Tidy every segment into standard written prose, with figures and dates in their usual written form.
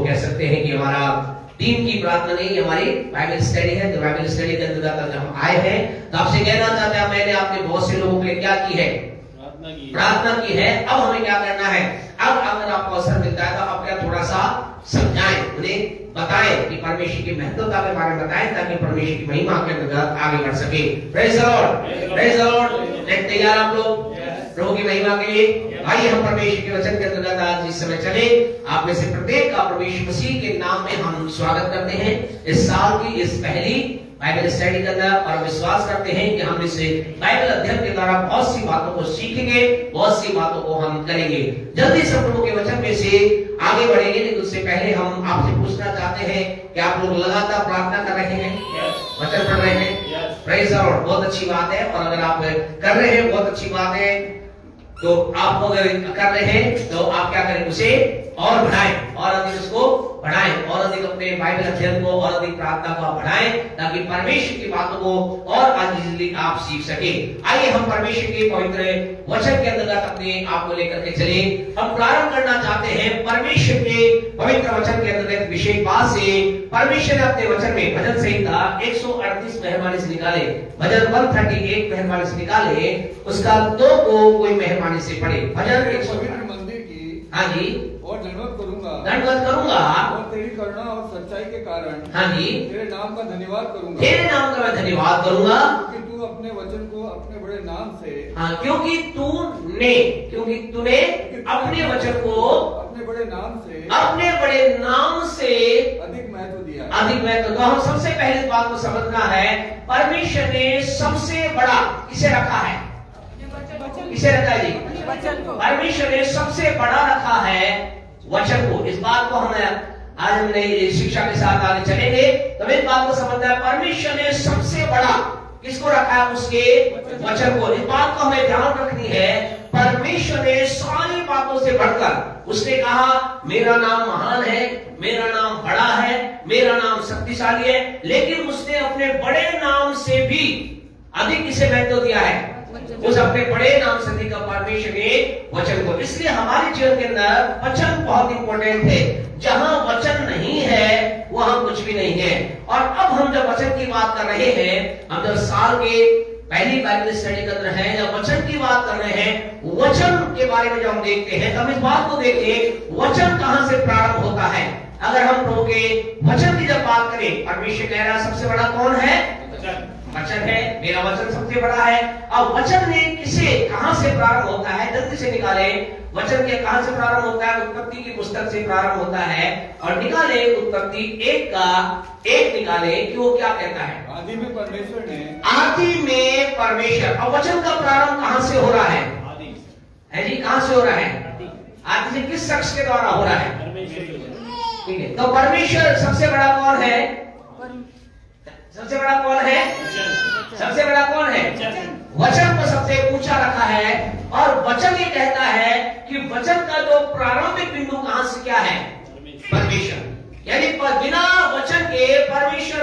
वो कह सकते हैं कि हमारा टीम की प्रार्थना नहीं, हमारी बाइबल स्टडी है। तो बाइबल स्टडी के अंतर्गत हम आए हैं, तो आपसे कहना चाहते हैं मैंने आपने बहुत से लोगों के लिए क्या की है, प्रार्थना की है। अब हमें क्या करना है, अब अगर आपको अवसर मिलता है तो आप क्या थोड़ा सा समझाएं, उन्हें बताएं कि परमेश्वर की महत्वता के बारे में बताएं, ताकि परमेश्वर की महिमा के अंतर्गत आगे बढ़ सके। Praise the Lord, praise the Lord. तैयार आप लोग प्रभु की महिमा के लिए? आइए हम परमेश्वर के वचन के अंतर्गत आज इस समय चले। आप में से प्रत्येक का प्रभु मसीह के नाम में हम स्वागत करते हैं इस साल की इस पहली बाइबल स्टडी के अंदर, और विश्वास करते हैं कि हम इस बाइबल अध्ययन के द्वारा बहुत सी बातों को सीखेंगे, बहुत सी बातों को हम करेंगे। जल्दी से प्रभु के वचन में से आगे बढ़ेंगे, लेकिन उससे पहले हम आपसे पूछना चाहते हैं कि आप लोग लगातार प्रार्थना कर रहे हैं, वचन पढ़ रहे हैं? प्रेज द लॉर्ड, बहुत अच्छी बात है। और अगर आप कर रहे हैं बहुत अच्छी बात है, तो आप अगर कर रहे हैं तो आप क्या करें, उसे और बढ़ाएं, और अधिक उसको बढ़ाएं, और अधिक अपने बाइबल अध्ययन को और अधिक प्रार्थना को बढ़ाएं, ताकि परमेश्वर की बातों को और इजीली आप सीख सके। आइए हम परमेश्वर के पवित्र वचन के अंतर्गत अपने आप को लेकर के चले। हम प्रारंभ करना चाहते हैं परमेश्वर के पवित्र वचन के अंतर्गत विशेष बात से। परमेश्वर ने अपने वचन में भजन संहिता 138 मेहरबानी से निकाले, भजन 138 मेहरबानी से निकाले, उसका 2 को कोई मेहरबानी से पढ़े। भजन 138 मंदिर की, हाँ जी, और दंडवत करूंगा, दंडवत करूंगा, और तेरी करुणा और सच्चाई के कारण, हाँ जी, तेरे नाम का धन्यवाद करूंगा, तेरे नाम का मैं धन्यवाद करूंगा, क्योंकि तू अपने वचन को अपने बड़े नाम से, हाँ, क्योंकि तूने अपने वचन को अपने बड़े नाम से, अपने बड़े नाम से अधिक महत्व दिया, अधिक महत्व। तो हम सबसे पहले इस बात को समझना है, परमेश्वर ने सबसे बड़ा किसे रखा है, किसे रखा है जी, परमेश्वर ने सबसे बड़ा रखा है वचन को। इस बात को हम आज हमने शिक्षा के साथ आगे चलेंगे, तो इस बात को समझना है, परमेश्वर ने सबसे बड़ा किसको रखा है, उसके वचन को। इस बात को हमें ध्यान रखनी है, परमेश्वर ने सारी बातों से बढ़कर उसने कहा मेरा नाम महान है, मेरा नाम बड़ा है, मेरा नाम शक्तिशाली है, लेकिन उसने अपने बड़े नाम से भी अधिक किसे महत्व दिया है, उस अपने बड़े नाम से अधिक परमेश्वर ने वचन को। इसलिए हमारे जीवन के अंदर वचन बहुत इंपॉर्टेंट है। जहां वचन नहीं है वहां कुछ भी नहीं है। और अब हम जब वचन की बात कर रहे हैं, हम जब साल के पहली बाइबल स्टडी कर रहे हैं, जब वचन की बात कर रहे हैं, वचन के बारे में जब हम देखते हैं, तब इस बात को देखें वचन कहां से प्रारंभ होता है। अगर हम प्रभु के वचन की जब बात करें, परमेश्वर कह रहा है सबसे बड़ा कौन है, वचन है, मेरा वचन सबसे बड़ा है। अब वचन ने किसे कहां से प्रारंभ होता है, जल्दी से निकाले, वचन के कहां से प्रारंभ होता है, उत्पत्ति की पुस्तक से प्रारंभ होता है। और निकाले उत्पत्ति 1 का 1 निकाले कि वो क्या कहता है, आदि में परमेश्वर ने, आदि में परमेश्वर। और वचन का प्रारंभ कहां से हो रहा है, है जी, कहां से हो रहा है, आदि से किस शख्स के द्वारा हो रहा है, ठीक है। तो परमेश्वर सबसे बड़ा कौन है, सबसे बड़ा कौन है, सबसे बड़ा कौन है, वचन को सबसे ऊंचा रखा है। और वचन ये कहता है कि वचन का जो प्रारंभिक बिंदु कहां से क्या है, परमेश्वर। यानी बिना वचन के परमेश्वर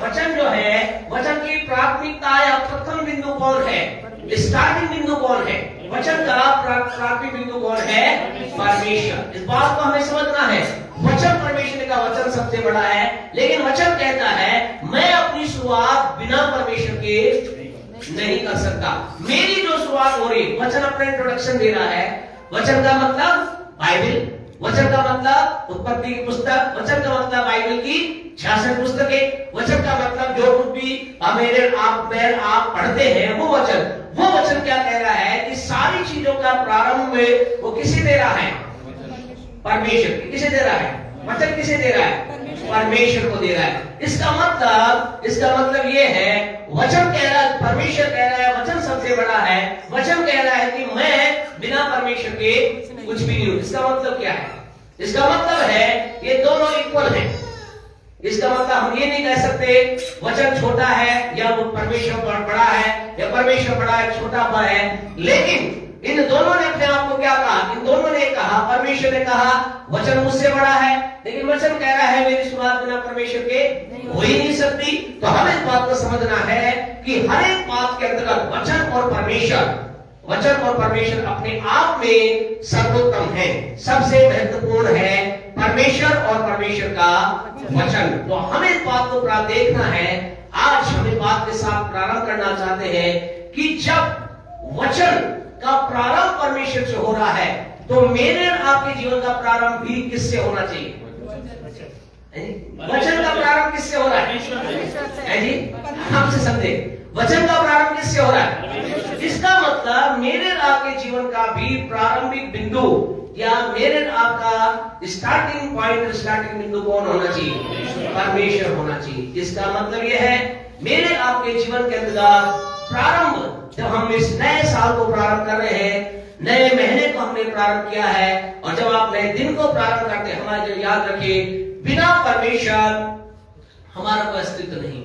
वचन जो है, वचन की प्राथमिकता या प्रथम बिंदु कौन है, स्टार्टिंग बिंदु कौन है, वचन का प्राथमिक बिंदु कौन है, परमेश्वर। इस बात को हमें समझना है, वचन परमेश्वर का वचन सबसे बड़ा है। लेकिन वचन कहता है मैं अपनी शुरुआत बिना परमेश्वर के नहीं कर सकता। मेरी जो शुरुआत हो रही, वचन अपना इंट्रोडक्शन दे रहा है। वचन का मतलब बाइबल, वचन का मतलब उत्पत्ति की पुस्तक, वचन का मतलब बाइबल की 66 पुस्तकें, वचन का मतलब जो कुछ भी आप पढ़ते हैं वो वचन क्या कह रहा है कि सारी चीजों का प्रारंभ में वो किसे दे रहा है, परमेश्वर। किसे दे रहा है, वचन किसे दे रहा है, परमेश्वर को दे रहा है। इसका मतलब ये है, वचन कह रहा है, परमेश्वर कह रहा है वचन सबसे बड़ा है। वचन कह रहा है कि मैं बिना परमेश्वर के कुछ भी नहीं हूं। इसका मतलब क्या है, इसका मतलब है ये दोनों इक्वल हैं। इसका मतलब हम ये नहीं कह सकते वचन छोटा है या वो परमेश्वर बड़ा है, या परमेश्वर बड़ा है छोटा है। लेकिन इन दोनों ने अपने आप को क्या कहा, इन दोनों ने कहा, परमेश्वर ने कहा वचन मुझसे बड़ा है, लेकिन वचन कह रहा है मेरी शुरुआत बिना परमेश्वर के हो ही नहीं सकती। तो हमें इस बात को समझना है कि हर एक बात के अंतर्गत वचन और परमेश्वर अपने आप में सर्वोत्तम है, सबसे महत्वपूर्ण है। परमेश्वर और परमेश्वर का वचन। तो हमें इस बात को देखना है। आज हम इस बात के साथ प्रारंभ करना चाहते हैं कि जब वचन का प्रारंभ परमेश्वर से हो रहा है तो मेरे और आपके जीवन का प्रारंभ भी किससे होना चाहिए? वचन का प्रारंभ किससे हो रहा है जी? हमसे समझे, वचन का प्रारंभ किससे हो रहा है? इसका मतलब मेरे और आपके जीवन का भी प्रारंभिक बिंदु या मेरे और आपका स्टार्टिंग पॉइंट, स्टार्टिंग बिंदु कौन होना चाहिए? परमेश्वर होना चाहिए। इसका मतलब यह है मेरे आपके जीवन के अंदर प्रारंभ, जब हम इस नए साल को प्रारंभ कर रहे हैं, नए महीने को हमने प्रारंभ किया है, और जब आप नए दिन को प्रारंभ करते हैं, हमारे जो याद रखिए, बिना परमेश्वर हमारा कोई अस्तित्व नहीं।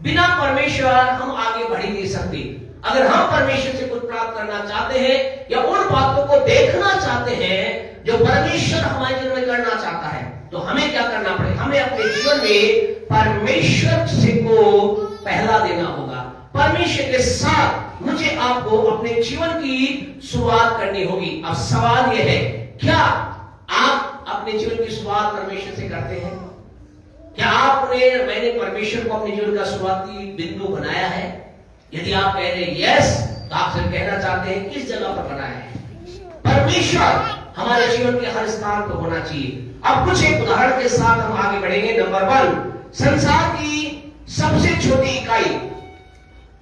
बिना परमेश्वर हम आगे बढ़ ही नहीं सकते। अगर हम परमेश्वर से कुछ प्राप्त करना चाहते हैं या उन बातों को देखना चाहते हैं जो परमेश्वर हमारे जीवन में करना चाहता है, तो हमें क्या करना पड़ेगा? हमें अपने जीवन में परमेश्वर से को पहला देना होगा। परमेश्वर के साथ मुझे आपको अपने जीवन की शुरुआत करनी होगी। अब सवाल यह है, क्या आप अपने जीवन की शुरुआत परमेश्वर से करते हैं? क्या मैंने परमेश्वर को अपने जीवन का शुरुआती बिंदु बनाया है? यदि आप कह रहे यस, तो आपसे कहना चाहते हैं किस जगह पर बनाया है? परमेश्वर हमारे जीवन के हर स्थान पर होना चाहिए। अब कुछ एक उदाहरण के साथ हम आगे बढ़ेंगे। नंबर 1, संसार की सबसे छोटी इकाई,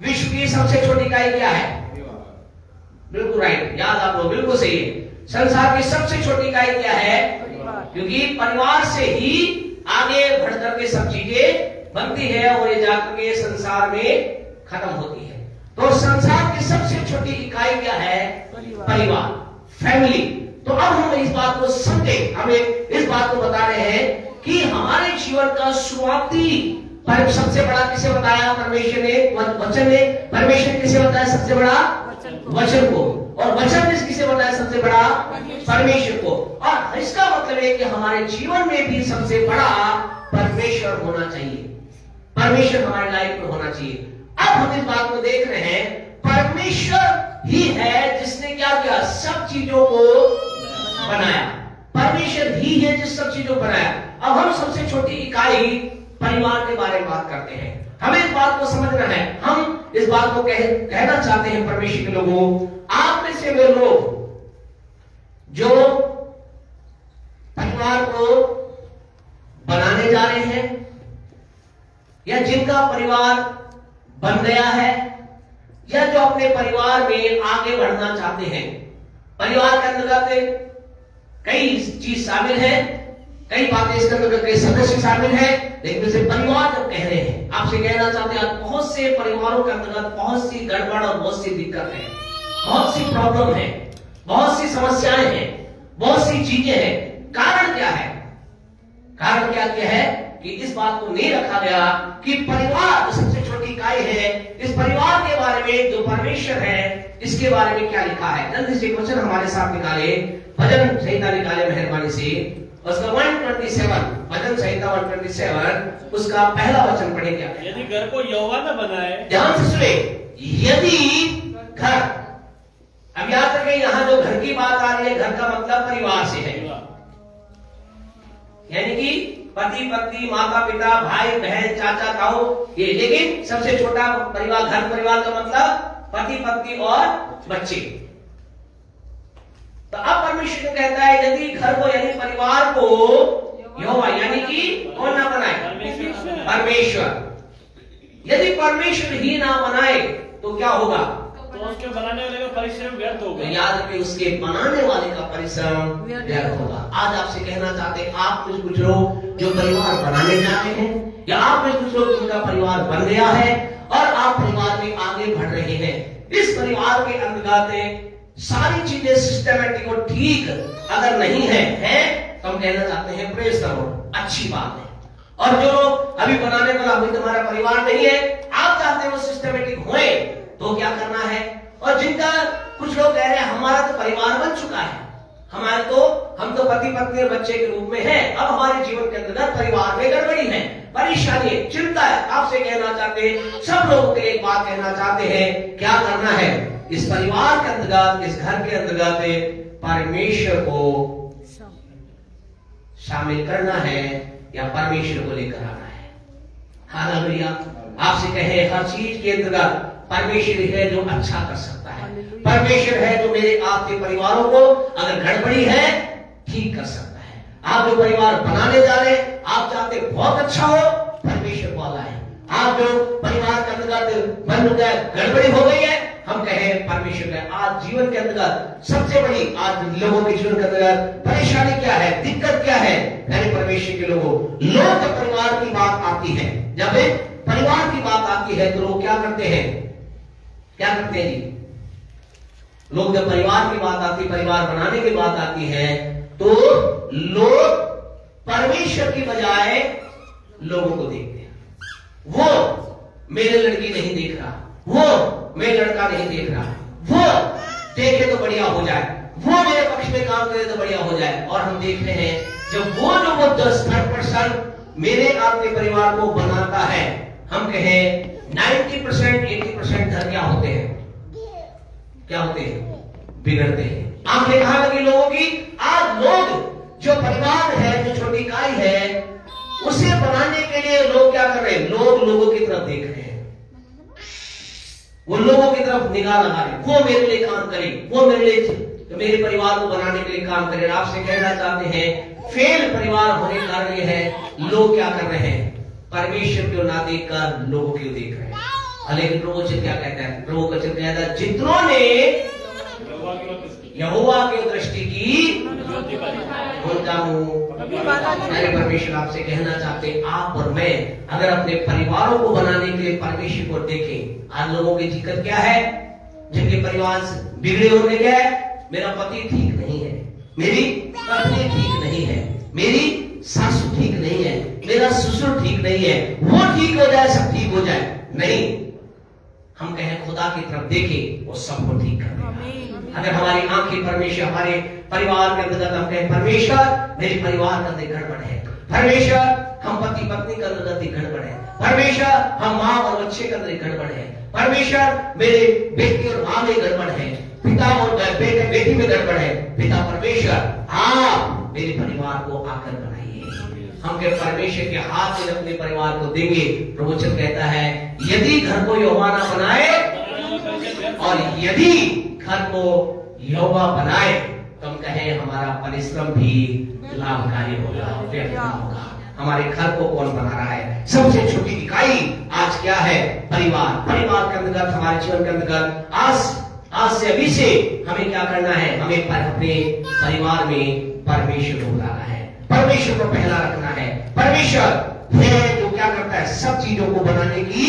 विश्व की सबसे छोटी इकाई क्या है? बिल्कुल राइट, याद आप लोग बिल्कुल सही है। संसार की सबसे छोटी इकाई क्या है? क्योंकि परिवार से ही आगे बढ़कर के सब चीजें बनती है और ये जाकर के संसार में खत्म होती है। तो संसार की सबसे छोटी इकाई क्या है? परिवार, फैमिली। तो अब हम इस बात को समझे, हमें इस बात को बता रहे हैं कि हमारे जीवन का शुरुआती सबसे बड़ा किसे बताया? परमेश्वर ने, वचन ने। परमेश्वर किसे बताया सबसे बड़ा? वचन को। और वचन ने किसे बताया सबसे बड़ा? परमेश्वर को। और इसका मतलब है कि हमारे जीवन में भी सबसे बड़ा परमेश्वर होना चाहिए। परमेश्वर हमारे लाइफ में होना चाहिए। अब हम इस बात को देख रहे हैं, परमेश्वर ही है जिसने क्या किया? सब चीजों को बनाया। परमेश्वर ही है जिस सब चीजों को बनाया। अब हम सबसे छोटी इकाई परिवार के बारे में बात करते हैं। हमें इस बात को समझना है। हम इस बात को कहना चाहते हैं परमेश्वर के लोगों, आप में से वे लोग जो परिवार को बनाने जा रहे हैं या जिनका परिवार बन गया है या जो अपने परिवार में आगे बढ़ना चाहते हैं। परिवार के अंतर्गत कई चीज शामिल है, कई बातें इसके अंदर, कई सदस्य शामिल है, लेकिन इसे परिवार जब कह रहे हैं, आपसे कहना चाहते हैं बहुत से परिवारों के अंतर्गत बहुत सी गड़बड़ और बहुत सी दिक्कत है, बहुत सी प्रॉब्लम है, बहुत सी समस्याएं हैं, बहुत सी चीजें हैं। कारण क्या है? कारण क्या है कि इस बात को नहीं रखा गया कि परिवार जो सबसे छोटी इकाई है, इस परिवार के बारे में जो परमेश्वर है, इसके बारे में क्या लिखा है। जल्दी से वचन हमारे साथ निकाले, भजन संहिता निकाले मेहरबानी से। उसका 127, भजन संहिता 127, उसका पहला वचन पढ़े क्या? यदि घर को यहोवा न बनाए, ध्यान से सुने, यदि घर, अब याद रखें यहां जो घर की बात आ रही है, घर का मतलब परिवार से है, यानी कि पति पत्नी, माता पिता, भाई बहन, चाचा ताऊ, ये। लेकिन सबसे छोटा परिवार, घर परिवार का मतलब पति पत्नी और बच्चे। तो अब परमेश्वर कहता है यदि घर को, यानी परिवार को यहोवा, यानी कि कौन ना बनाए? परमेश्वर। यदि परमेश्वर ही ना बनाए तो क्या होगा? तो उसके बनाने वाले का परिश्रम व्यर्थ होगा। याद रखिए, उसके बनाने वाले का परिश्रम व्यर्थ होगा। आज आपसे कहना चाहते हैं, आप में कुछ लोग जो परिवार बनाने जा रहे हैं, या आप में कुछ लोग जिनका परिवार बन गया है और आप परिवार में आगे बढ़ रहे हैं। इस परिवार के अंतर्गत सारी चीजें सिस्टमेटिक और ठीक अगर नहीं है तो हम कहना चाहते हैं प्रेज द लॉर्ड, अच्छी बात है। और जो लोग अभी बनाने वाला, अभी तुम्हारा परिवार नहीं है, आप चाहते हैं वो सिस्टमेटिक होए, तो क्या करना है? और जिनका कुछ लोग कह रहे हैं हमारा तो परिवार बन चुका है, हम तो पति पत्नी और बच्चे के रूप में हैं, अब हमारे जीवन के अंदर परिवार में गड़बड़ी है, परेशानी है, चिंता है। आपसे कहना चाहते हैं, सब लोगों के लिए एक बात कहना चाहते हैं, क्या करना है? इस परिवार के अंतर्गत, इस घर के अंतर्गत परमेश्वर को शामिल करना है या परमेश्वर को लेकर आना है। हालेलुया। आपसे कहे हर चीज के अंतर्गत परमेश्वर है जो अच्छा कर सकता है। परमेश्वर है जो मेरे आपके परिवारों को अगर गड़बड़ी है ठीक कर सकता है। आप जो परिवार बनाने जा रहे हैं, आप चाहते बहुत अच्छा हो, परमेश्वर वाला है। आप जो परिवार के अंतर्गत मन गया गड़बड़ी हो गई है, हम कहे परमेश्वर है। आज जीवन के अंतर्गत सबसे बड़ी आज लोगों के जीवन के अंतर्गत परेशानी क्या है, दिक्कत क्या है, यानी परमेश्वर के लोगों लोग जब परिवार की बात आती है, जब परिवार की बात आती है तो लोग क्या करते हैं, क्या करते हैं जी? लोग जब परिवार की बात आती, परिवार बनाने की बात आती है तो लोग परमेश्वर की बजाय लोगों को देखते हैं। वो मेरे लड़की नहीं देख रहा, वो मेरे लड़का नहीं देख रहा, वो देखे तो बढ़िया हो जाए, वो मेरे पक्ष में काम करे तो बढ़िया हो जाए। और हम देख रहे हैं जब वो जो वो 10-10% मेरे आपके परिवार को बनाता है, हम कहें 90% 80% घर क्या होते हैं, क्या होते हैं, बिगड़ते हैं। आंखें कहां लगी लोगों की? आज लोग जो परिवार है, जो छोटी इकाई है, उसे बनाने के लिए लोग क्या कर रहे हैं? लोग लोगों की तरफ देख रहे हैं, वो लोगों की तरफ निगाह लगा रहे हैं, वो मेरे लिए काम करे, वो मेरे लिए तो मेरे परिवार को बनाने के लिए काम करे। आपसे कहना चाहते हैं फेल परिवार होने का कारण यह है लोग क्या कर रहे हैं, परमेश्वर को ना देखकर लोगों को देख रहे हैं। लेकिन प्रभु वचन क्या कहता है? प्रभु वचन कहता है जितनों ने यहोवा की दृष्टि की उनका मुंह। मेरे परमेश्वर आपसे कहना चाहते आप और मैं अगर अपने परिवारों को बनाने के लिए परमेश्वर को देखें। आज लोगों की दिक्कत क्या है? जिनके परिवार बिगड़े होने गए, मेरा पति ठीक नहीं है, मेरी पत्नी ठीक नहीं है, मेरी सासू ठीक नहीं है, मेरा ससुर ठीक नहीं है, वो ठीक हो जाए सब ठीक हो जाए। नहीं, हम कहें खुदा की तरफ देखें, वो सबको ठीक कर देगा। अगर हमारी आंखें परमेश्वर हमारे परिवार के अंतर्गत हम कहें परमेश्वर मेरे परिवार का गड़बड़ है, परमेश्वर हम पति पत्नी का अंतर्गत गड़बड़ है, परमेश्वर हम माँ और बच्चे का अंदर गड़बड़ है, परमेश्वर मेरे बेटी और माँ में गड़बड़ है, पिता और बेटे बेटी में गड़बड़ है। पिता परमेश्वर आप मेरे परिवार को आकर बनाइए। हम के परमेश्वर के हाथ में अपने परिवार को देंगे। प्रभु वचन कहता है यदि घर को यहोवा ना बनाए और यदि घर को यहोवा बनाए तो हम कहें हमारा परिश्रम भी लाभकारी होगा, व्यर्थ ना होगा। हमारे घर को कौन बना रहा है? सबसे छोटी इकाई आज क्या है? परिवार। परिवार के अंतर्गत हमारे जीवन के अंतर्गत आज से अभी से हमें क्या करना है? हमें अपने परिवार में परमेश्वर को लाना है, परमेश्वर को पहला रखना है। परमेश्वर है जो क्या करता है? सब चीजों को बनाने की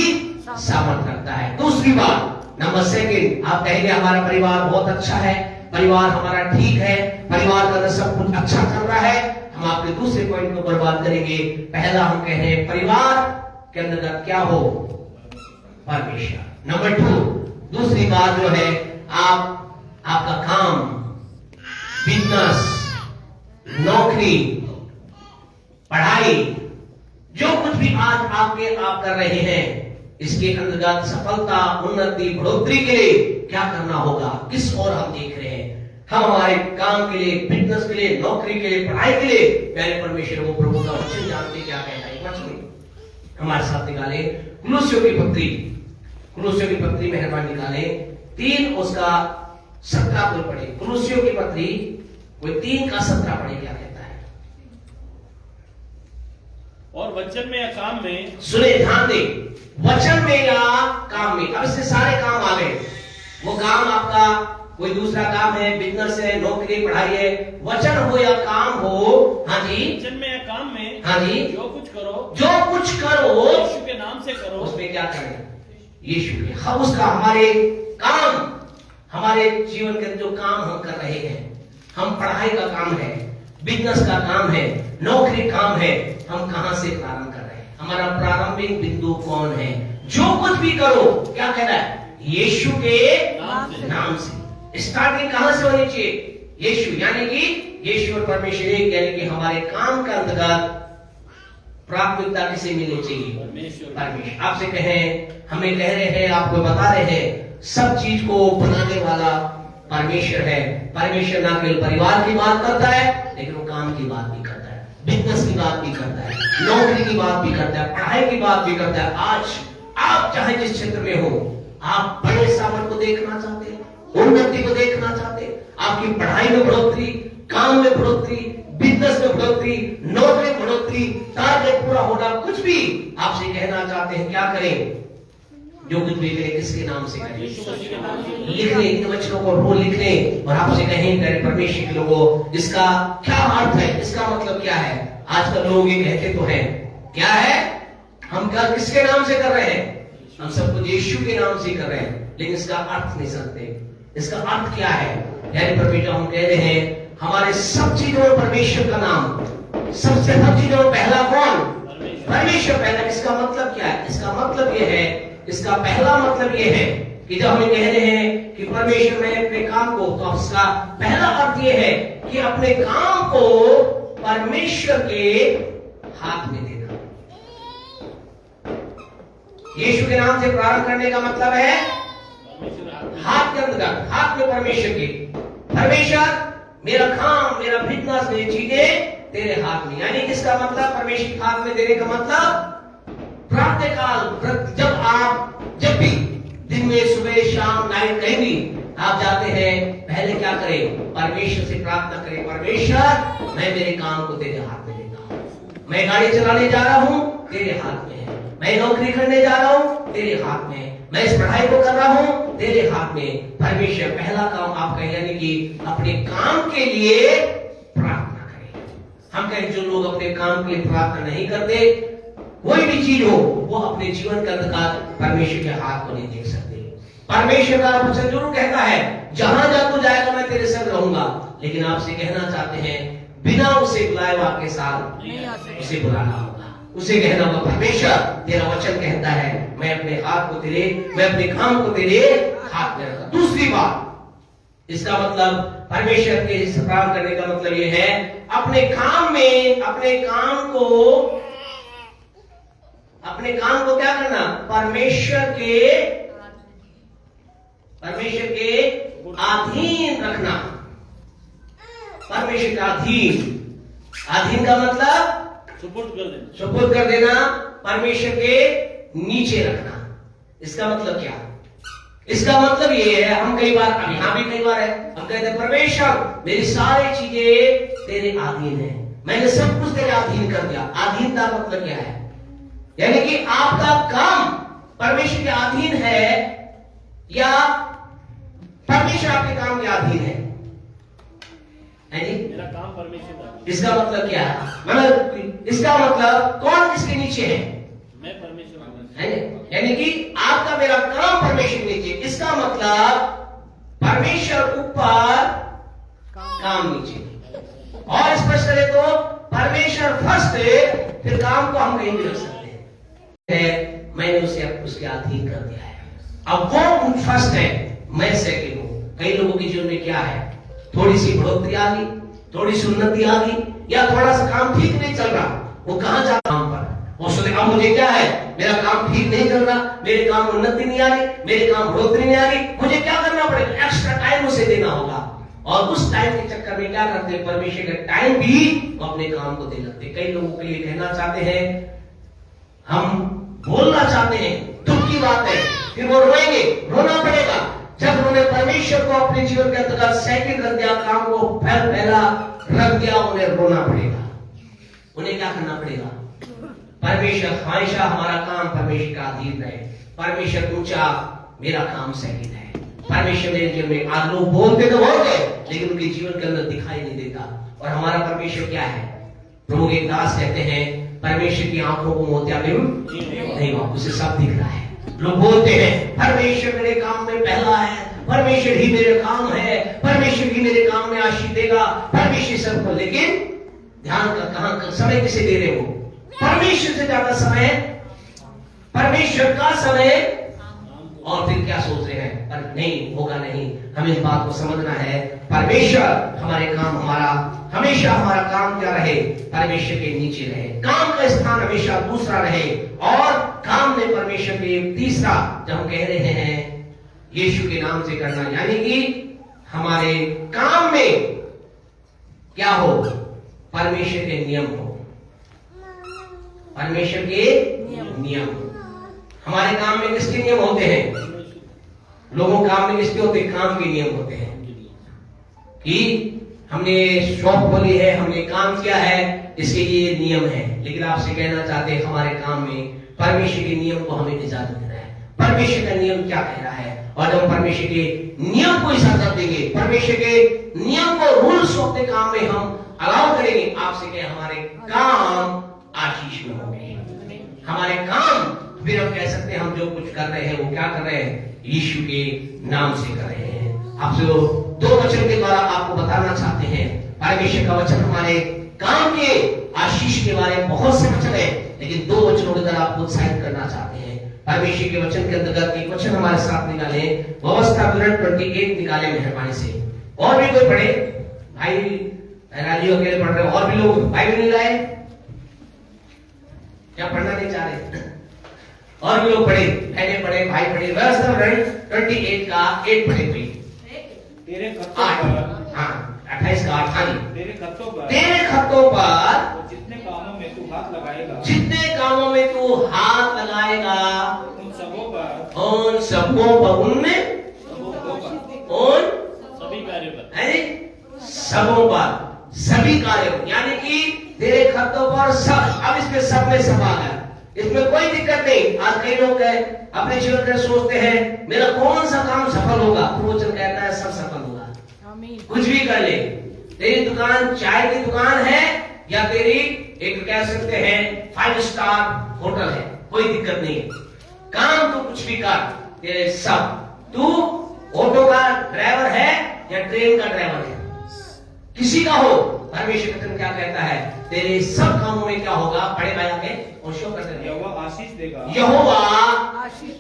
सामर्थ रखता है। दूसरी बात, नंबर 2, आप कहेंगे हमारा परिवार बहुत अच्छा है, परिवार हमारा ठीक है, परिवार का सब कुछ अच्छा चल रहा है। हम आपके दूसरे पॉइंट को बर्बाद करेंगे। पहला हम कह रहे हैं परिवार के अंदर क्या हो? परमेश्वर। नंबर 2, दूसरी बात जो है आपका काम, बिजनेस, नौकरी, पढ़ाई, जो कुछ भी आज आप कर रहे हैं, इसके अंतर्गत सफलता, उन्नति, बढ़ोतरी के लिए क्या करना होगा? किस ओर हम देख रहे हैं? हम हमारे काम के लिए, बिजनेस के लिए, नौकरी के लिए, पढ़ाई के लिए प्यारे परमेश्वर को प्रभु का वचन जानते क्या कहता है? वचन हमारे साथ निकाले कुलुस्सियों की पत्री मेहरबानी निकाले 3 उसका 17 कोई पढ़े। कुलुस्सियों की पत्री कोई 3 का 17 पढ़े, क्या कहता है? और वचन में या काम में, सुने ध्यान दे, वचन में या काम में। अब इससे सारे काम आ गए। वो काम आपका कोई दूसरा काम है, बिजनेस है, नौकरी, पढ़ाई है, वचन हो या काम हो, हाँ जी, वचन में या काम में, हाँ जी, जो कुछ करो यीशु के नाम से करो। उसमें क्या करें? यीशु के। हम उसका हमारे काम, हमारे जीवन के जो काम हम कर रहे हैं, हम पढ़ाई का काम है, बिजनेस का काम है, नौकरी काम है, हम कहां से प्रारंभ कर रहे हैं? हमारा प्रारंभिक बिंदु कौन है? जो कुछ भी करो, क्या कहना है? यीशु के नाम से। स्टार्टिंग कहां से होनी चाहिए? यीशु, यानी कि यीशु और परमेश्वर एक, यानी कि हमारे काम का अंतर्गत प्राथमिकता किसे मिलनी चाहिए? परमेश्वर। आपसे कहें, हमें कह रहे हैं, आपको बता रहे हैं, सब चीज को बनाने वाला परमेश्वर है। परमेश्वर ना केवल परिवार की बात करता है, लेकिन वो काम की बात भी करता है। बिजनेस की बात भी करता है, नौकरी की बात भी करता है, पढ़ाई की बात भी करता है। आज आप चाहे जिस क्षेत्र में हो, आप बड़े सामर्थ को देखना चाहते हैं, उन्नति को देखना चाहते हैं, आपकी पढ़ाई में बढ़ोतरी, काम में बढ़ोतरी, बिजनेस में बढ़ोतरी, नौकरी में बढ़ोतरी, टारगेट पूरा होना, कुछ भी आपसे कहना चाहते हैं, क्या करें? जो कुछ भी करें किसके नाम से करें? यीशु मसीह के नाम से। लिख लें इन वचनों को, रो लिख लें और आपसे कहें, करे परमेश्वर के लोगों, इसका क्या अर्थ है, इसका मतलब क्या है? आजकल लोग ये कहते तो हैं, क्या है, हम क्या किसके नाम से कर रहे हैं? हम सब कुछ यीशु के नाम से कर रहे हैं, लेकिन इसका अर्थ नहीं जानते। इसका अर्थ क्या है? यानी परमेश्वर, हम कह रहे हैं हमारे सब चीजों में परमेश्वर का नाम, सबसे हर चीजों में पहला कौन? परमेश्वर पहला। इसका मतलब क्या है? इसका मतलब यह है, इसका पहला मतलब यह है कि जब हम कह रहे हैं कि परमेश्वर में अपने काम को, तो उसका पहला अर्थ यह है कि अपने काम को परमेश्वर के हाथ में देना। यीशु के नाम से प्रारंभ करने का मतलब है हाथ के अंदर, हाथ में परमेश्वर के। परमेश्वर, मेरा काम, मेरा बिजनेस, मेरी चीजें तेरे हाथ में। यानी इसका मतलब परमेश्वर के हाथ में देने का मतलब, प्रातः काल जब भी दिन में, सुबह, शाम, नाइट, कहीं भी आप जाते हैं, पहले क्या करें? परमेश्वर से प्रार्थना करें, परमेश्वर मैं मेरे काम को तेरे हाथ में देता हूं, मैं गाड़ी चलाने जा रहा हूं, तेरे हाथ में है, मैं नौकरी करने जा रहा हूं, तेरे हाथ में, मैं इस पढ़ाई को कर रहा हूं, तेरे हाथ में। परमेश्वर पहला काम आपका, यानी कि अपने काम के लिए प्रार्थना करें। हम कहें जो लोग अपने काम के लिए प्रार्थना नहीं करते, कोई भी चीज हो, वो अपने जीवन के अंधकार परमेश्वर के हाथ को नहीं देख सकते। परमेश्वर का वचन जरूर कहता है, जहां जा तू जाएगा मैं तेरे संग रहूंगा, लेकिन आपसे कहना चाहते हैं, बिना उसे बुलाए हुए आपके साथ उसे बुलाना होगा, उसे कहना होगा, परमेश्वर तेरा वचन कहता है, मैं अपने हाथ को तेरे, मैं अपने काम को तेरे हाथ में रखा। दूसरी बात, इसका मतलब परमेश्वर के प्रार्थना करने का मतलब यह है, अपने काम में, अपने काम को क्या करना? परमेश्वर के अधीन रखना। परमेश्वर का अधीन का मतलब सुपुर्द कर देना, परमेश्वर के नीचे रखना। इसका मतलब क्या? इसका मतलब ये है, हम कई बार, अब यहां भी कई बार है, हम कहते हैं परमेश्वर मेरी सारी चीजें तेरे अधीन है, मैंने सब कुछ तेरे अधीन कर दिया। अधीनता मतलब क्या है? यानी कि आपका काम परमेश्वर के अधीन है या परमेश्वर आपके काम के अधीन है? मेरा काम परमेश्वर का। इसका मतलब क्या है? मतलब इसका मतलब कौन किसके नीचे है? मैं परमेश्वर का। है, यानी कि आपका मेरा काम परमेश्वर के नीचे। इसका मतलब परमेश्वर ऊपर, काम नीचे। और स्पष्ट करें तो परमेश्वर फर्स्ट, फिर काम को हम कहीं भी रख सकते हैं। मैंने उसे उसके अधीन कर दिया है, अब वो फर्स्ट है, मैं सेकंड हूं। कई लोगों के जीवन में क्या है, थोड़ी सी बढ़ोतरी आ गई, थोड़ी सी उन्नति आ गई, या थोड़ा सा काम ठीक नहीं चल रहा, वो कहां जा काम पर, वो सोचे अब मुझे क्या है, मेरा काम ठीक नहीं चल रहा, मेरे काम में उन्नति नहीं आ रही, मेरे काम बढ़ोतरी नहीं आ रही, मुझे क्या करना पड़ेगा? एक्स्ट्रा टाइम उसे देना होगा। और उस टाइम के चक्कर में क्या करते हैं, परमेश्वर का टाइम भी वो अपने काम को दे लगते। कई लोगों के लिए कहना चाहते हैं, हम बोलना चाहते हैं, दुख की बात है, फिर वो रोएंगे, रोना पड़ेगा। जब उन्होंने परमेश्वर को अपने जीवन के अंतर्गत सेकंड रख दिया, काम को पहला रख दिया, उन्हें रोना पड़ेगा। उन्हें क्या करना पड़ेगा? परमेश्वर हमेशा, हमारा काम परमेश्वर का अधीन रहे, परमेश्वर ऊंचा, मेरा काम सेकंड है। परमेश्वर मेरे जीवन में, आज लोग बोलते तो बहुत है, लेकिन उनके जीवन के अंदर दिखाई नहीं देता। और हमारा परमेश्वर क्या है? प्रभु के दास कहते हैं, परमेश्वर की आंखों को मोतियाबिंद नहीं हुआ, उसे सब दिख रहा है। लोग बोलते हैं परमेश्वर मेरे काम में पहला है, परमेश्वर ही मेरे काम है, परमेश्वर ही मेरे काम में आशीष देगा, परमेश्वर सबको, लेकिन ध्यान का कहां समय किसे दे रहे हो? परमेश्वर से ज्यादा समय, परमेश्वर का समय, और फिर क्या सोच रहे हैं? पर नहीं होगा, नहीं। हमें इस बात को समझना है, परमेश्वर हमारे काम, हमारा हमेशा हमारा काम क्या रहे? परमेश्वर के नीचे रहे, काम का स्थान हमेशा दूसरा रहे, और काम में परमेश्वर के तीसरा, जब हम कह रहे हैं यीशु के नाम से करना, यानी कि हमारे काम में क्या हो? परमेश्वर के नियम हो, परमेश्वर के नियम। हमारे काम में किसके नियम होते हैं? लोगों काम में किसके होते हैं? काम के नियम होते हैं कि हमने शॉप खोली है, हमने काम किया है, इसके ये नियम है। लेकिन आपसे कहना चाहते हैं हमारे काम में परमेश्वर के नियम को हमें इजाजत देना है। परमेश्वर का नियम क्या कह रहा है, और जब परमेश्वर के नियम को इजाजत देंगे, परमेश्वर के नियम को, रूल्स को अपने काम में हम अलाउ करेंगे, आपसे कहें हमारे काम आशीष में होंगे। हमारे काम फिर हम कह सकते हैं हम जो कुछ कर रहे हैं वो क्या कर रहे हैं? यीशु के नाम से कर रहे हैं। आपसे दो वचन के द्वारा आपको बताना चाहते हैं। परमेश्वर का वचन हमारे काम के आशीष के बारे में बहुत से वचन है, लेकिन दो वचनों के द्वारा आपको उत्साहित करना चाहते हैं। परमेश्वर के वचन के अंतर्गत एक वचन हमारे साथ निकाले, व्यवस्था विवरण 28 निकाले मेहरबानी से। और भी कोई पढ़े? भाई राजी अकेले पढ़ रहे, और भी लोग भाई भी नहीं लाए क्या? पढ़ना नहीं चाह रहे? और भी लोग पढ़े, बहने पढ़े, भाई पढ़े। व्यवस्था विवरण 28 का 8 पढ़े कोई? तेरे खत्तों पर, हाँ 28 का 8। तेरे खत्तों पर जितने कामों में तू हाथ लगाएगा, जितने कामों में तू हाथ लगाएगा, उन सबों पर, उन उनमें उन सभी कार्यों पर, सबों पर, सभी कार्यों, यानी कि तेरे खतों पर सब। अब इसमें सब में सवाल है, इसमें कोई दिक्कत नहीं। आज कई लोग अपने जीवन में सोचते हैं मेरा कौन सा काम सफल होगा, तो वचन कहता है सब सफल होगा। कुछ भी कर ले, तेरी दुकान चाय की दुकान है या तेरी एक कह सकते हैं 5 स्टार होटल है, कोई दिक्कत नहीं है। काम तो कुछ भी कर, तेरे सब। तू ऑटो का ड्राइवर है या ट्रेन का ड्राइवर है, किसी का हो, परमेश्वर वचन क्या कहता है? तेरे सब कामों में क्या होगा? बड़े भाई आगे और शो करते हैं, यहोवा आशीष देगा। यहोवा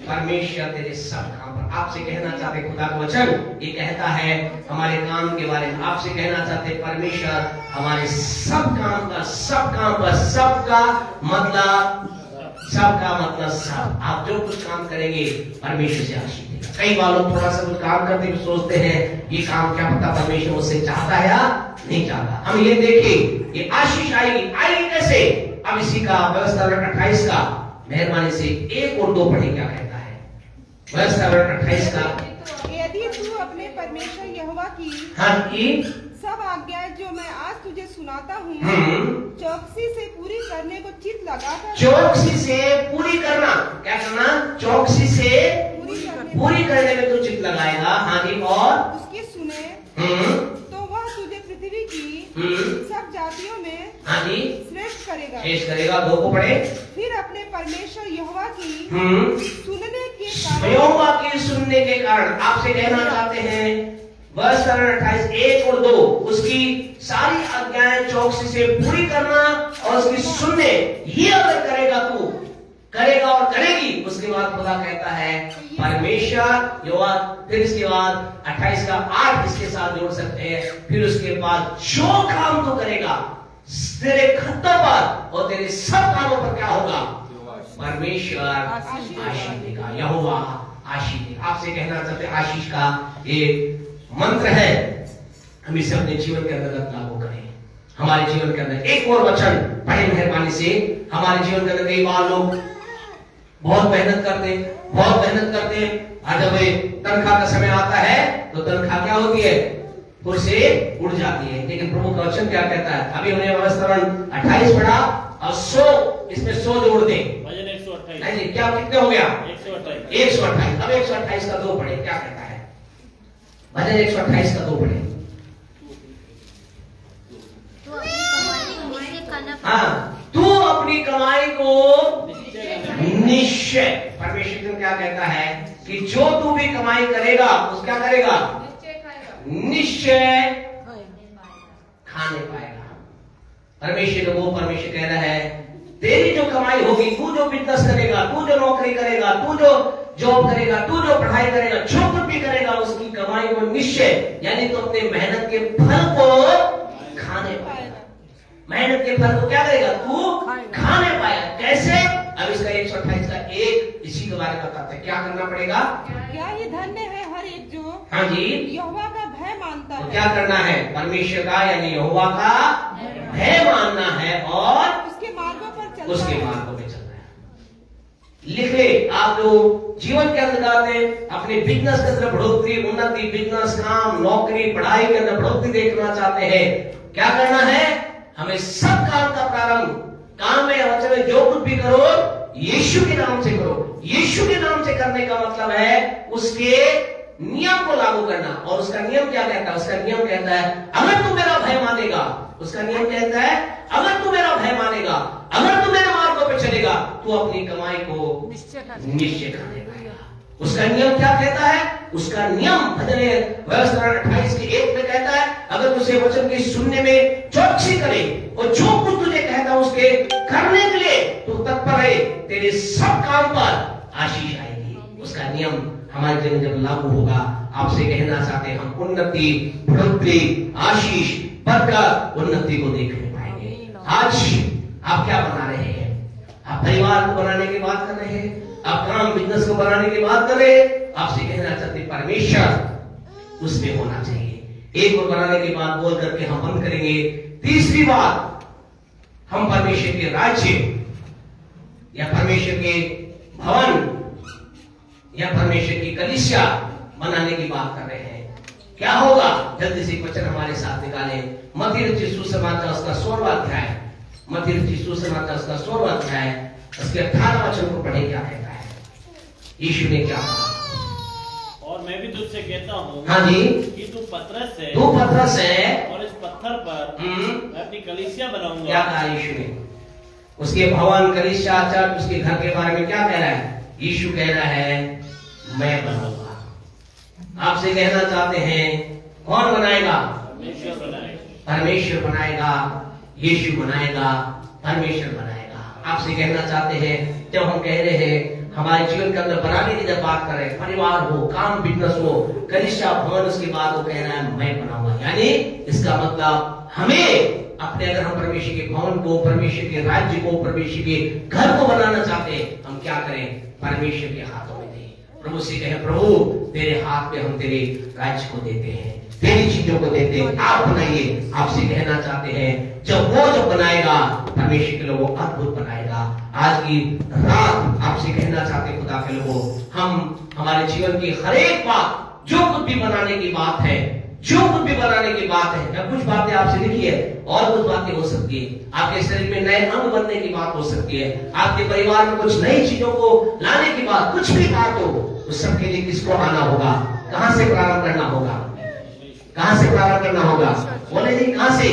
परमेश्वर तेरे सब काम पर। आपसे कहना चाहते खुदा का वचन ये कहता है हमारे काम के बारे में। आपसे कहना चाहते परमेश्वर हमारे सब काम का, सब काम पर, सबका मतलब सब। आप जो कुछ काम करेंगे परमेश्वर से आशीष देगा। कई बार लोग थोड़ा सा कुछ काम करते हुए सोचते हैं ये काम क्या पता परमेश्वर उससे चाहता है या नहीं चाहता। हम ये देखें ये आशीष आएगी कैसे? अब इसी का व्यवस्था 28 का मेहरबानी से 1 और 2 पढ़े, क्या कहता है? व्यवस्था 28 का, यदि तू अपने परमेश्वर यहोवा की हाँ की सब आज्ञाएं जो मैं आज तुझे सुनाता हूँ चौकसी से पूरी करने को चित लगाकर, चौकसी से पूरी करना, क्या करना? चौकसी से पूरी करने में तो चित लगाएगा। हाँ जी, और उसके सुने तो वह तुझे पृथ्वी की सब जातियों में हाँ जी श्रेष्ठ करेगा। शेष करेगा। 2 को पढ़े, फिर अपने परमेश्वर यहोवा की सुनने के यहोवा की सुनने के कारण। आपसे कहना चाहते हैं वर्ष 28 1 और 2 उसकी सारी आज्ञाएं चौकसी से पूरी करना और उसकी सुनने, ये अगर करेगा तू करेगा और करेगी, उसके बाद खुदा कहता है परमेश्वर यहोवा। फिर इसके बाद 28 का 8 इसके साथ जोड़ सकते हैं। फिर उसके बाद जो काम तू करेगा तेरे खत्तों पर और तेरे सब कामों पर क्या होगा? परमेश्वर आशीष देगा, यहोवा आशीष देगा। आपसे कहना चाहते हैं आशीष का एक मंत्र है, हम इसे अपने जीवन के अंदर लागू करें। हमारे जीवन के अंदर एक और वचन पढ़े मेहरबानी से। हमारे जीवन के अंदर कई बार लोग बहुत मेहनत करते हैं और जब तनख्वाह का समय आता है तो तनख्वाह क्या होती है? फुर से उड़ जाती है। लेकिन प्रभु का वचन क्या कहता है? अभी हमने व्यवस्था 28 पढ़ा और 100 इसमें 100 जोड़ दें, भजन 128 नहीं जी, क्या कितने हो गया? 128। अब 128 का 2 पढ़े, क्या कहता है? भजन 128 का 2 पढ़े। हाँ, तू अपनी कमाई को निश्चय, परमेश्वर क्या कहता है कि जो तू भी कमाई करेगा उस क्या करेगा? निश्चय खाने पाएगा। परमेश्वर वो परमेश्वर कह रहा है तेरी जो कमाई होगी, तू जो बिजनेस करेगा, तू जो नौकरी करेगा, तू जो जॉब करेगा, तू जो पढ़ाई करेगा, जो कुछ भी करेगा उसकी कमाई को निश्चय, यानी तो अपने मेहनत के फल को खाने पाएगा। मेहनत के फल को क्या करेगा? तू खाने पाएगा। कैसे? अब इसका 128 का 1 इसी के बारे में बताते हैं। क्या करना पड़ेगा? क्या ये धन्य है हर एक जो हाँ जी यहोवा का भय मानता तो है। क्या करना है? परमेश्वर का यानी यहोवा का भय मानना है और उसके मार्गों पर उसके चलता है। मार्गों आप जो जीवन के अंतर्गत में अपने बिजनेस के अंदर बढ़ोतरी, उन्नति, बिजनेस, काम, नौकरी, पढ़ाई के अंदर बढ़ोतरी देखना चाहते हैं, क्या करना है? हमें सब काम का प्रारंभ, काम में वचन में जो कुछ भी करो यीशु के नाम से करो। यीशु के नाम से करने का मतलब है उसके नियम को लागू करना। और उसका नियम क्या कहता है? उसका नियम कहता है अगर तू मेरा भय मानेगा, उसका नियम कहता है अगर तू मेरा भय मानेगा, अगर तू मेरे मार्गों पे चलेगा, तू अपनी कमाई को निश्चय कर लेगा। उसका नियम क्या कहता है? उसका नियम भजन 28:1 में कहता है अगर तुझे वचन की सुनने में चौकसी करे और जो कुछ तुझे कहता है उसके करने के लिए तू तत्पर है, तेरे सब काम पर आशीष आएगी। उसका नियम हमारे जीवन जब लागू होगा, आपसे कहना चाहते हैं हम उन्नति, बढ़ोतरी, आशीष, बरकत, उन्नति को देखने पाएंगे। आज आप क्या बना रहे हैं? आप परिवार को बनाने की बात कर रहे हैं, आप काम बिजनेस को बनाने की बात कर रहे हैं। आपसे कहना चाहते हैं परमेश्वर उसमें होना चाहिए। एक को बनाने की बात बोल करके हम बंद करेंगे। तीसरी बात, हम परमेश्वर के राज्य या परमेश्वर के भवन या परमेश्वर की कलीसिया बनाने की बात कर रहे हैं। क्या होगा? जल्दी से वचन हमारे साथ निकाले। मत्ती रचित सुसमाचार उसका 16वां अध्याय, मत्ती रचित सुसमाचार उसका 16वां अध्याय उसके 18 वचन को पढ़े। क्या कहता है? यीशु ने क्या कहा? और मैं भी तुझसे कहता हूँ, हाँ जी, कि तू पतरस है, तू पतरस है और इस पत्थर पर मैं अपनी कलीसिया बनाऊंगा। क्या कहा यीशु ने? उसके भवन, कलीसिया, चर्च, उसके घर के बारे में क्या कह रहा है? यीशु कह रहा है मैं बनाऊंगा। आपसे कहना चाहते हैं कौन बनाएगा? परमेश्वर बनाएगा। परमेश्वर बनाएगा, यीशु बनाएगा, परमेश्वर बनाएगा। आपसे कहना चाहते हैं जब हम कह रहे हैं हमारे जीवन के अंदर बनाने की जब बात कर रहे हैं, परिवार हो, काम बिजनेस हो, कलीसिया, भवन, उसके बाद वो कह रहा है मैं बनाऊंगा। यानी इसका मतलब हमें अपने, अगर हम परमेश्वर के भवन को, परमेश्वर के राज्य को, परमेश्वर के घर को बनाना चाहते हैं, हम क्या करें? परमेश्वर के हाथों में दें। प्रभु से कहे प्रभु तेरे हाथ में हम तेरे राज्य को देते हैं, तेरी चीजों को देते हैं, आप बनाइए। आपसे कहना चाहते हैं जब वो जो बनाएगा परमेश्वर के लोगों अद्भुत बनाएगा। आज की रात आपसे कहना चाहते खुदा के लोगों, हम हमारे जीवन की हर एक बात, जो कुछ भी बनाने की बात है, जो कुछ भी बनाने की बात है, या कुछ बातें आपसे लिखी है और कुछ बातें हो सकती है, आपके शरीर में नए अंग बनने की बात हो सकती है, आपके परिवार में कुछ नई चीजों को लाने की बात, कुछ भी बात हो, उस सबके लिए किसको आना होगा? कहां से प्रारंभ करना होगा? कहां से प्रारंभ करना होगा? बोले जी कहां से?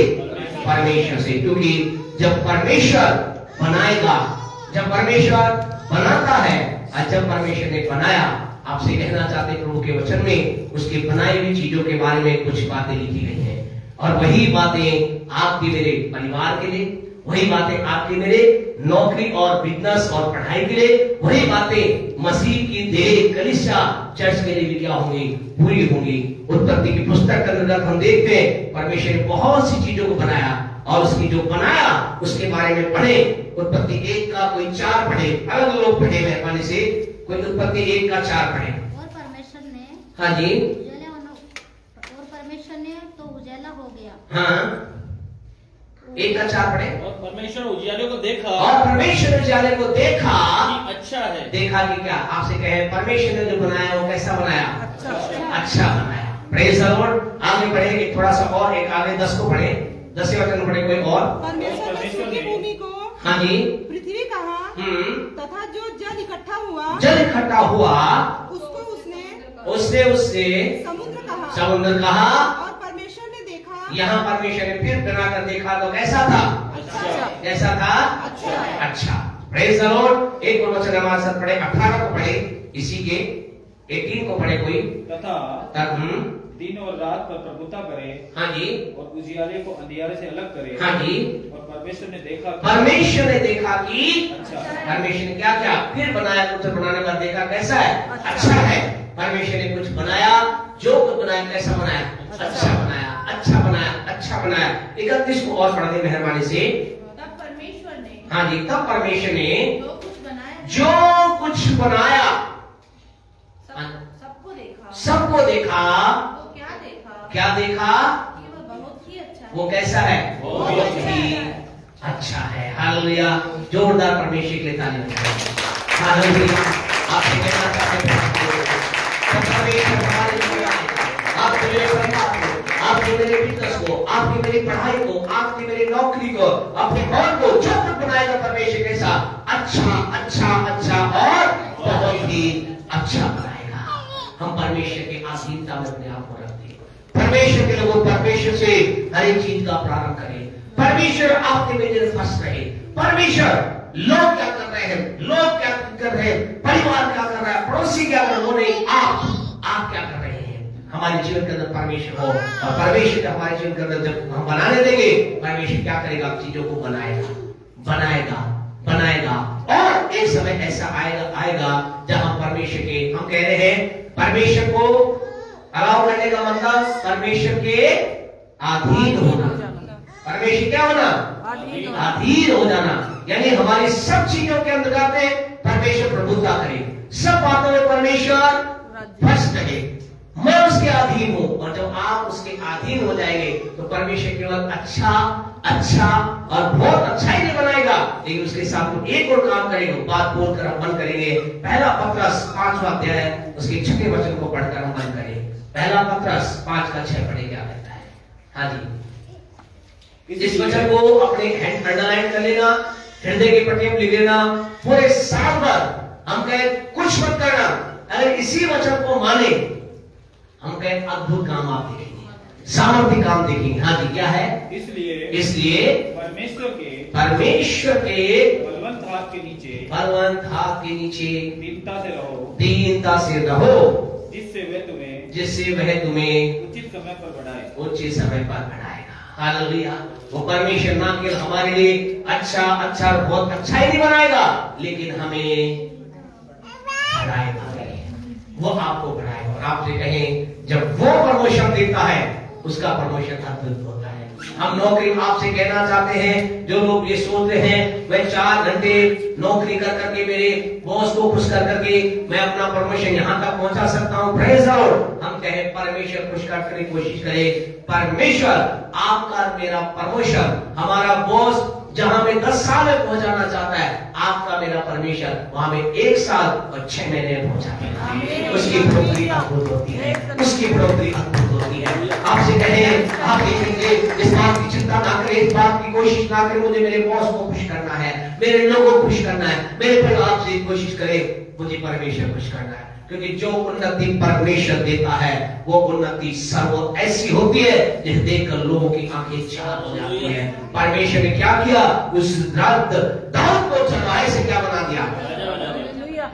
परमेश्वर से। क्योंकि जब परमेश्वर बनाएगा, जब परमेश्वर बनाता है और जब परमेश्वर ने बनाया, आपसे कहना चाहते प्रभु के वचन में उसके बनाई हुई चीजों के बारे में कुछ बातें लिखी गई हैं और वही बातें आपकी मेरे परिवार के लिए, वही बातें आपकी मेरे नौकरी और बिजनेस और पढ़ाई के लिए, वही बातें मसीह की देह कलीसिया चर्च के लिए भी क्या होंगी? पूरी होंगी। उत्पत्ति की पुस्तक के अंदर हम देखते हैं परमेश्वर ने बहुत सी चीजों को बनाया और उसकी जो बनाया उसके बारे में पढ़े। उत्पत्ति 1 का कोई 4 पढ़े, अलग लोग पढ़े मेहरबानी से, कोई उत्पत्ति 1 का 4 पढ़े। और परमेश्वर ने, हाँ जी, और परमेश्वर ने तो उजाला हो गया। हाँ 1 का 4 पढ़े। और परमेश्वर उजियाले को देखा, और परमेश्वर ने उजाले को देखा कि अच्छा है। देखा कि क्या? आपसे कहे परमेश्वर ने जो बनाया वो कैसा बनाया? अच्छा बनाया। Praise the Lord. आगे पढ़े थोड़ा सा और, एक आगे 10 को पढ़े, 10वें वचन पढ़े कोई और। परमेश्वर ने सूखी भूमि को हाँ जी, पृथ्वी कहा तथा जो जल इकट्ठा हुआ, जल इकट्ठा हुआ उसको उसने उससे समुद्र कहा। समुद्र कहा। और परमेश्वर ने देखा, यहाँ परमेश्वर ने फिर बनाकर देखा तो कैसा था? अच्छा। कैसा था? अच्छा। Praise the Lord. एक और वचन हमारे साथ पढ़े, 18 को पढ़े, इसी के 18 को पढ़े कोई। तथा तब दिन और रात पर प्रभुता करे, हाँ जी, और उजियाले को अंधियारे से अलग करे। हाँ जी। और परमेश्वर ने देखा, परमेश्वर ने देखा कि अच्छा। परमेश्वर ने क्या क्या? फिर बनाया, कुछ बनाने का देखा कैसा है? अच्छा है। परमेश्वर ने कुछ बनाया, जो कुछ बनाया कैसा बनाया? अच्छा बनाया, अच्छा बनाया, अच्छा बनाया। 31 को और पढ़ दे मेहरबानी से। तब परमेश्वर ने, हाँ जी, तब परमेश्वर ने जो कुछ बनाया, जो कुछ बनाया सबको देखा। सबको देखा। वो क्या देखा? क्या देखा? कि वह बहुत ही अच्छा है। वो कैसा है? बहुत ही अच्छा है। हालेलुया। जोरदार परमेश्वर के लिए ताली बजाएं। हालेलुया। आपसे कहना चाहते हैं परमेश्वर हमारे लिए आए। आपके मेरे परिवार को, आपके मेरे बिजनेस को, आपकी मेरी पढ़ाई को, आपकी मेरी नौकरी को, अपने घर को जो कुछ बनाएगा परमेश्वर के साथ अच्छा अच्छा अच्छा और बहुत ही अच्छा बनाएगा। हम परमेश्वर के अधीनता में अपने आप को रखते हैं। परमेश्वर के लोगों परमेश्वर से हर एक चीज का प्रारंभ करें। परमेश्वर आपके मेरे फंस रहे। परमेश्वर लोग क्या कर रहे हैं, लोग क्या कर रहे हैं, परिवार क्या कर रहा है, पड़ोसी क्या कर रहे हैं, वो नहीं, आप क्या कर रहे हैं। हमारे जीवन के अंदर परमेश्वर हो और परमेश्वर का हमारे जीवन के अंदर जब हम बनाने देंगे, परमेश्वर क्या करेगा, चीजों को बनाएगा बनाएगा बनाएगा। और एक समय ऐसा आएगा जहां परमेश्वर के, हम कह रहे हैं परमेश्वर को अलाउ करने का मतलब परमेश्वर के अधीन होना। परमेश्वर क्या होना, अधीन हो जाना, यानी हमारी सब चीजों के अंतर्गत परमेश्वर प्रभुता करे, सब बातों में परमेश्वर फर्स्ट रहे, मैं उसके अधीन हूं। और जब आप उसके अधीन हो जाएंगे तो परमेश्वर केवल अच्छा अच्छा और बहुत अच्छा ही नहीं बनाएगा, लेकिन उसके साथ एक और काम करेंगे, बात बोलकर हम बंद करेंगे। पहला पत्रस 5वां अध्याय उसके 6वें वचन को पढ़कर हम बंद करें। पहला पत्रस 5:6 पढ़े, क्या कहता है। हाँ जी, इस वचन को अपने अंडरलाइन कर लेना, हृदय के प्रति लिख लेना। पूरे साल भर हम कहे कुछ मत करना, अगर इसी वचन को माने हम कहे अद्भुत काम आप देखेंगे, सामर्थ्य काम देखेंगे। हाँ जी, क्या है, इसलिए परमेश्वर के बलवंत हाथ के नीचे दीनता से रहो, जिससे वह तुम्हें उचित समय पर बढ़ाएगा। हालेलुया। वो परमेश्वर ना केवल हमारे लिए अच्छा अच्छा और बहुत अच्छा ही नहीं बनाएगा, लेकिन हमें बढ़ाएगा, वो आपको बढ़ाएगा। और आपसे कहें, जब वो प्रमोशन देता है उसका प्रमोशन अद्भुत होता है। हम नौकरी आपसे कहना चाहते हैं, जो लोग ये सोचते हैं मैं 4 घंटे नौकरी कर करके मेरे बॉस को खुश कर करके मैं अपना प्रमोशन यहाँ तक पहुंचा सकता हूँ, प्रेज़ द लॉर्ड। हम कहें परमेश्वर खुश करने की कोशिश करे। परमेश्वर आपका मेरा प्रमोशन, हमारा बॉस जहां में 10 साल में पहुंचाना चाहता है, आपका मेरा परमेश्वर वहां में 1 साल और 6 महीने में पहुंचाएगा। उसकी बढ़ोतरी अद्भुत होती है, उसकी बढ़ोतरी अद्भुत होती है। आपसे कहें, आप देखेंगे, इस बात की चिंता ना करें, इस बात की कोशिश ना करें मुझे मेरे बॉस को खुश करना है, मेरे लोगों को खुश करना है, मेरे परिवार से कोशिश करें मुझे परमेश्वर खुश करना है। क्योंकि जो उन्नति परमेश्वर देता है वो उन्नति सर्व ऐसी होती है जिसे देखकर लोगों की आंखें चार हो जाती है। परमेश्वर ने क्या किया, उस दाऊद को चरवाहे से क्या बना दिया,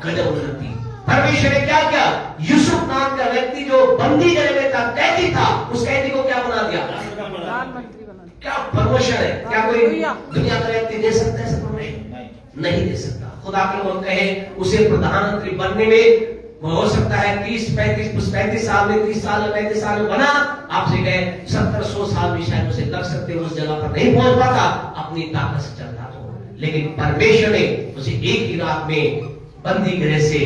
गजब उन्नति। परमेश्वर ने क्या किया, यूसुफ नाम का व्यक्ति जो बंदी गृह में था, कैदी था, उस कैदी को क्या बना दिया, क्या प्रमोशन है। क्या कोई दुनिया का व्यक्ति दे सकता है ऐसा प्रमोशन? नहीं दे सकता। खुदा के लोग कहे उसे प्रधानमंत्री बनने में हो सकता है 30-35 साल में, 30 साल में, 35 साल में बना, आपसे कहे 70-100 साल में शायद उसे लग सकते, उस जगह पर नहीं पहुंच पाता, अपनी ताकत से चलता तो। लेकिन परमेश्वर ने उसे एक ही रात में बंदी गृह से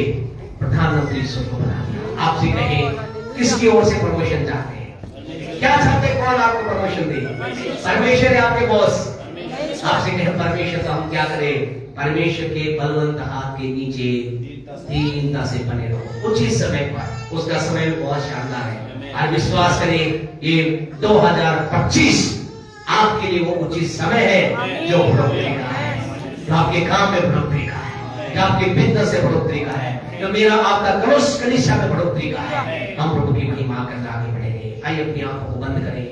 प्रधानमंत्री को बना दिया। आपसे कहे किसकी ओर से प्रमोशन चाहते हैं, क्या चाहते हैं, कौन आपको प्रमोशन दे? परमेश्वर है आपके बॉस। आपसे कहे परमेश्वर का हम क्या करें, परमेश्वर के बलवंत हाथ के नीचे दीनता से बने रहो उचित समय पर। उसका समय भी बहुत शानदार है। आज विश्वास करें ये 2025 आपके लिए वो उचित समय है जो बढ़ोतरी का है, जो आपके काम में बढ़ोतरी का है, जो आपके बिजनेस से बढ़ोतरी का है, जो मेरा आपका कनिष्ठा में बढ़ोतरी का है। हम प्रभु की महिमा करने आगे बढ़ेंगे। आइए अपनी आंखों को बंद करें।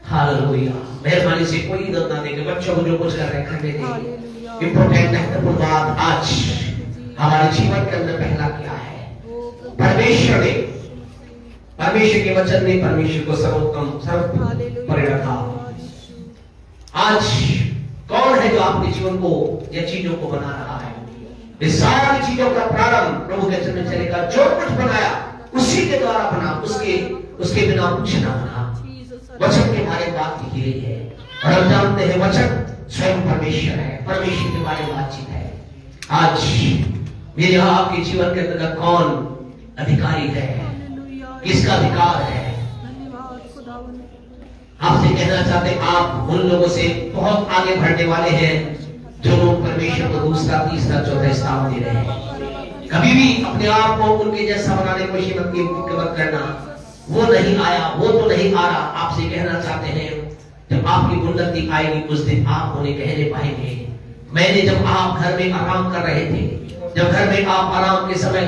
हालेलुया। मेहरबानी से कोई इधर ना देखे, बच्चों को जो कुछ कर रहे हैं करने देंगे। इम्पोर्टेंट महत्वपूर्ण बात आज हमारे जीवन के अंदर पहला क्या है, परमेश्वर के वचन ने परमेश्वर को सर्वोत्तम सर्वोपरि रखा। आज कौन है जो आपके जीवन को या चीजों को बना रहा है? इस सारी चीजों का प्रारंभ प्रभु के चरण चलेगा। जो कुछ बनाया उसी के द्वारा बना, उसके बिना कुछ ना बना। वचन के बारे में बात की गई है और हम जानते हैं वचन स्वयं परमेश्वर है, परमेश्वर के बारे में बातचीत है। आज मेरे आपके जीवन के अंदर कौन अधिकारी है, किसका अधिकार है? आपसे कहना चाहते हैं आप उन लोगों से बहुत आगे बढ़ने वाले हैं जो लोग परमेश्वर को दूसरा, तीसरा, चौथा स्थान दे रहे हैं, कभी भी अपने आप को उनके जैसा बनाने की कोशिश मत करना। वो नहीं आया, वो तो नहीं आ रहा। आपसे कहना चाहते हैं, जब आपकी उन्नति आएगी उस दिन आप उन्हें कहने पाएंगे, मैंने जब आप घर में आराम कर रहे थे, जब घर में आप आराम के समय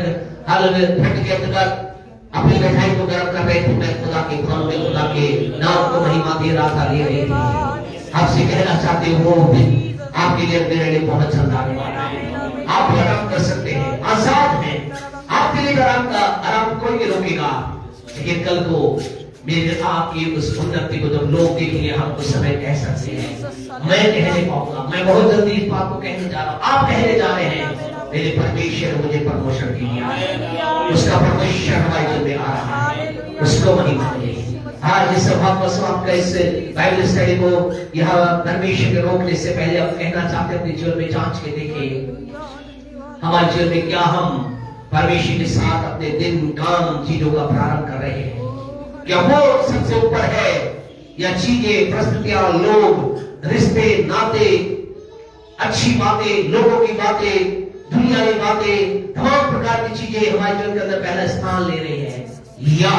अपनी मिठाई को गर्म कर रहे थे, मैं खुदा के भवन में खुदा के नाम को महिमा दे रहा था, ले रहे थे। आपसे कहना चाहते हो, वो दिन आपके लिए मेरे लिए बहुत जल्द आने वाला है। आप आराम कर सकते हैं, आजाद हैं। आपके लिए आराम कोई नहीं रोकेगा। लेकिन कल को मेरे आपकी उस उन्नति को जब लोग देखेंगे, हम उस समय कह सकते हैं, मैं कहने पाऊंगा, मैं बहुत जल्दी इस बात को कहने जा रहा हूं, आप कहने जा रहे हैं, मेरे परमेश्वर मुझे प्रमोशन दिया है, उसका प्रमोशन हमारे जीवन में आ रहा है, उसको महिमा मिले। आज इस सभा को समाप्त कर इस बाइबल स्टडी को यहाँ परमेश्वर के रोकने से पहले आप कहना चाहते हैं, अपने जीवन में जांच के देखें हमारे जीवन में क्या हम परमेश्वर के साथ अपने दिन, काम, चीजों का प्रारंभ कर रहे हैं। क्या वो सबसे ऊपर है, या चीजें, परिस्थितियां, लोग, रिश्ते, नाते, अच्छी बातें, लोगों की बातें, दुनियावी बातें, तमाम प्रकार की चीजें हमारे जीवन के अंदर पहला स्थान ले रही है, या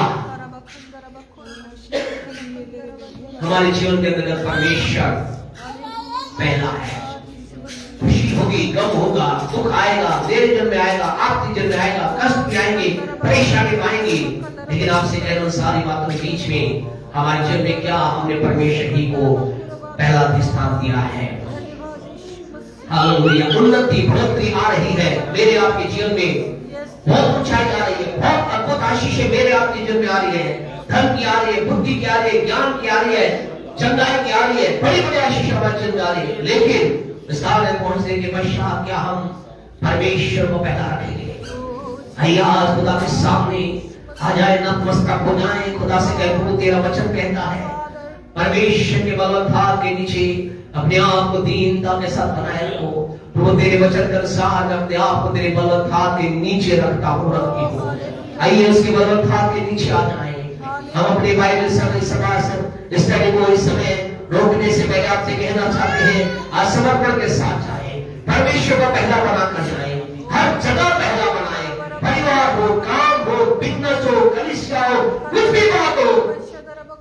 हमारे जीवन के अंदर परमेश्वर पहला है। खुशी होगी, गम होगा, दुख आएगा, मेरे जन्म में आएगा, आपके जन्म में आएगा, कष्ट भी आएंगे, परेशानी आएंगी, लेकिन आपसे कह रहा हूं, सारी बातों के बीच में हमारे जीवन में क्या हमने परमेश्वर ही को पहला स्थान दिया है। हालेलुया। उन्नति, बढ़ोतरी आ रही है मेरे आपके जीवन में, बहुत ऊंचाई आ रही है, बहुत अद्भुत आशीषें मेरे आपके जीवन में आ रही है। धन की आ रही है, बुद्धि की आ रही है, ज्ञान की आ रही है, चंगाई की आ रही है, बड़ी बड़ी आशीष हमारे जीवन में आ रही है। लेकिन विस्तार में पहुंचने के पश्चात क्या हम परमेश्वर को पहला रखेंगे? आइए आज खुदा के सामने आ जाए, नतमस्तक हो जाए, खुदा से कहे, प्रभु तेरा वचन कहता है परमेश्वर के बलवत्ता के नीचे अपने आप को दीनता के साथ बनाए रखो। प्रभु तेरे वचन के अनुसार मैं अपने आप को तेरे बलवत्ता के नीचे रखता हूँ, रखती हूँ। आइए उसके बलवत्ता के नीचे आ जाए। हम अपने बाइबल स्टडी को इस समय रोकने से पहले आपसे कहना चाहते हैं, आज समर्पण के साथ जाए, परमेश्वर को पहला बनाकर जाए, हर जगह पहला बनाए, परिवार हो, काम हो, बिजनेस हो, कलीसिया हो, कुछ भी बात हो,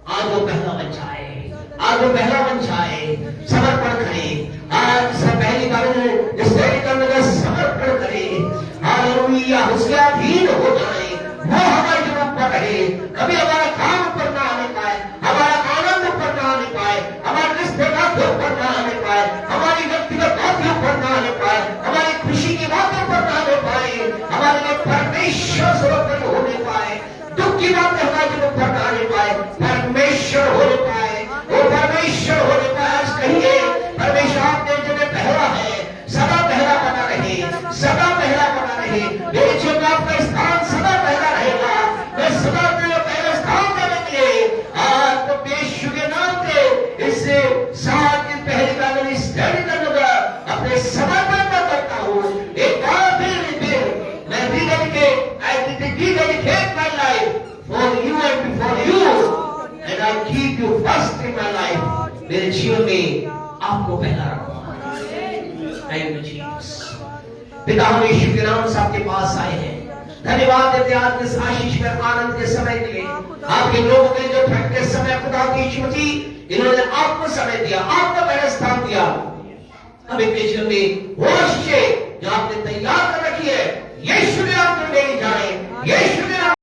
आज वो पहला बन जाए, आज वो पहला बन जाए। समर्पण करें, आज से पहली बार स्टडी करने का समर्पण करें। हालेलुया। उसके अधीन हो जाए, वो हमारे जीवन पर रहे, कभी हमारा काम ऊपर ना आने पाए, हमारा आनंद ऊपर ना आने पाए, हमारे रिश्तेदार ऊपर ना आने पाए, हमारी व्यक्तिगत बातें ऊपर ना आने पाए, हमारी खुशी की बातें ऊपर ना आने पाए, हमारे लिए परमेश्वर सर्वोपरि होने पाए, दुख की बातें हमारे ऊपर ना आने पाए, परमेश्वर होने पाए, वो परमेश्वर होने पाए। आज कहिए, परमेश्वर आपने जिन्हें पहला है, सदा पहला बना रहे, सदा पहला बना रहे। मेरे जीवन में आपका स्थान सदा पहला रहेगा, मैं सदा तेरे पहले स्थान देंगे। आज तो यीशु के नाम से इससे साल की पहली बार स्टडी करूंगा, अपने समर्पण करता हूँ। एक बार फिर मैं भी dedicate, I dedicate my life for you and before you, and I keep you first in my life। मेरे जीवन में आपको पहला रखूंगा। Thank you Jesus. पिता, हम यीशु के नाम से आपके पास आए हैं, धन्यवाद देते हैं आज इस आशीष पर, आनंद के समय के लिए, आपके लोगों के जो ठंड के समय खुदा की यीशु जी इन्होंने आपको समय दिया, आपको पहले स्थान दिया। अब इनके जीवन में वो आशीषें जो आपने तैयार कर रखी है,